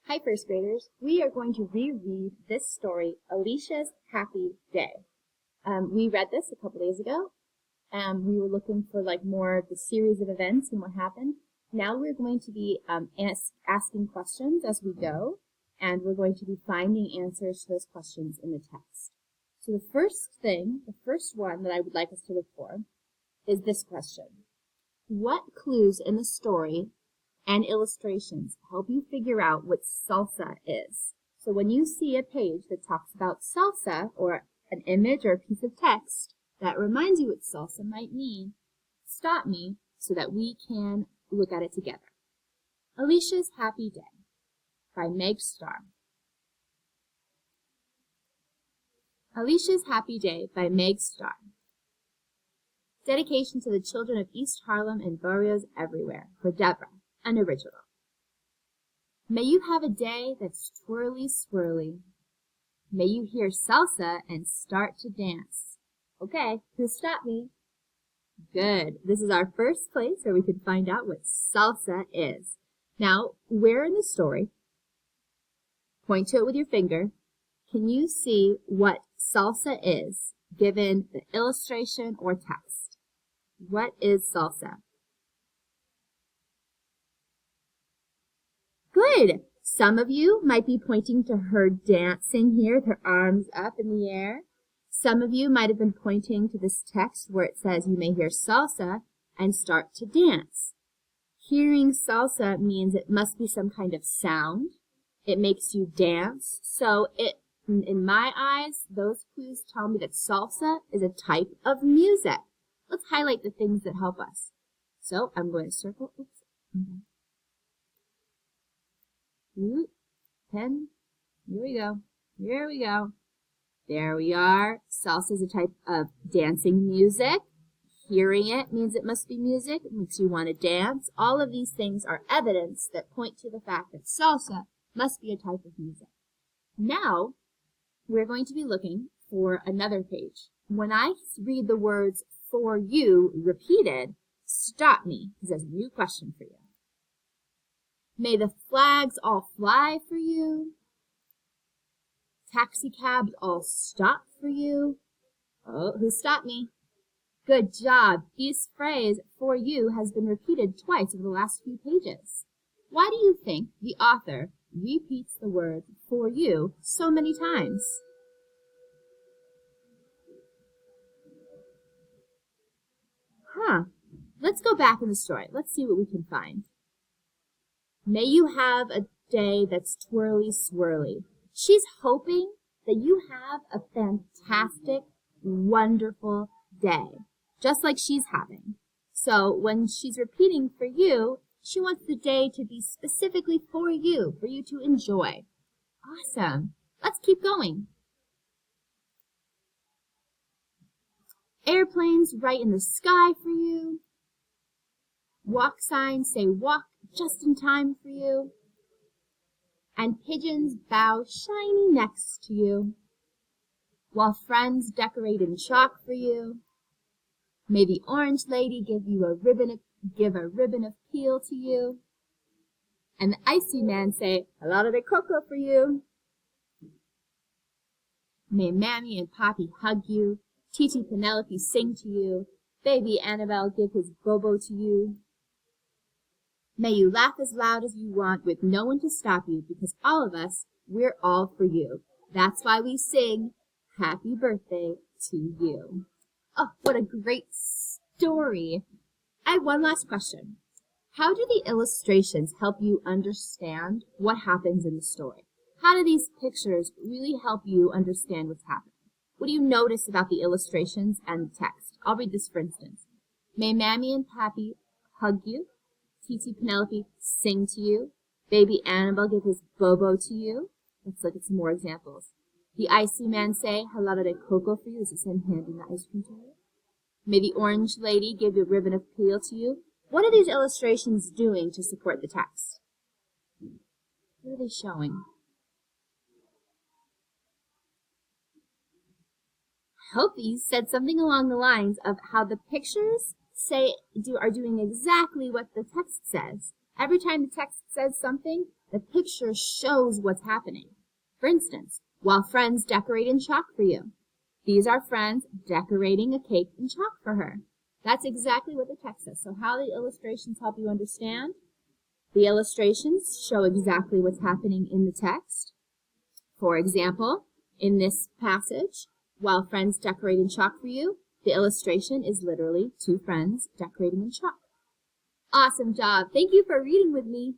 Hi, first graders. We are going to reread this story, Alicia's Happy Day. We read this a couple days ago. We were looking for more of the series of events and what happened. Now we're going to be asking questions as we go, and we're going to be finding answers to those questions in the text. So the first one that I would like us to look for is this question. What clues in the story and illustrations help you figure out what salsa is? So when you see a page that talks about salsa, or an image or a piece of text that reminds you what salsa might mean, stop me so that we can look at it together. Alicia's Happy Day by Meg Starr. Alicia's Happy Day by Meg Starr. Dedication to the children of East Harlem and barrios everywhere, for Deborah, an original. May you have a day that's twirly swirly. May you hear salsa and start to dance. Okay, who stopped me? Good. This is our first place where we can find out what salsa is. Now, where in the story, point to it with your finger, can you see what salsa is given the illustration or text? What is salsa? Good. Some of you might be pointing to her dancing here with her arms up in the air. Some of you might have been pointing to this text where it says you may hear salsa and start to dance. Hearing salsa means it must be some kind of sound. It makes you dance. So in my eyes, those clues tell me that salsa is a type of music. Let's highlight the things that help us. So I'm going to circle. Pen. Here we go. Here we go. There we are. Salsa is a type of dancing music. Hearing it means it must be music. It makes you want to dance. All of these things are evidence that point to the fact that salsa must be a type of music. Now, we're going to be looking for another page. When I read the words for you repeated, stop me, because there's a new question for you. May the flags all fly for you. Taxi cabs all stop for you. Oh, who stopped me? Good job. This phrase, for you, has been repeated twice over the last few pages. Why do you think the author repeats the word for you so many times? Let's go back in the story. Let's see what we can find. May you have a day that's twirly swirly. She's hoping that you have a fantastic, wonderful day, just like she's having. So when she's repeating for you, she wants the day to be specifically for you to enjoy. Awesome. Let's keep going. Airplanes right in the sky for you. Walk signs say walk just in time for you. And pigeons bow shiny next to you, while friends decorate in chalk for you. May the orange lady give a ribbon of peel to you, and the icy man say helado de coco for you. May Mammy and Poppy hug you, Titi Penelope sing to you, baby Annabelle give his bobo to you. May you laugh as loud as you want with no one to stop you, because all of us, we're all for you. That's why we sing happy birthday to you. Oh, what a great story. I have one last question. How do the illustrations help you understand what happens in the story? How do these pictures really help you understand what's happening? What do you notice about the illustrations and the text? I'll read this for instance. May Mammy and Pappy hug you. Titi Penelope sing to you. Baby Annabelle give his bobo to you. Let's look at some more examples. The icy man say helado de coco for you. This is him handing the ice cream to you. May the orange lady give a ribbon of peel to you. What are these illustrations doing to support the text? What are they showing? I hope these said something along the lines of how the pictures are doing exactly what the text says, Every time the text says something, the picture shows what's happening. For instance, while friends decorate in chalk for you. These are friends decorating a cake in chalk for her. That's exactly what the text says. So how the illustrations help you understand? The illustrations show exactly what's happening in the text. For example, in this passage, while friends decorate in chalk for you, the illustration is literally two friends decorating in chalk. Awesome job. Thank you for reading with me.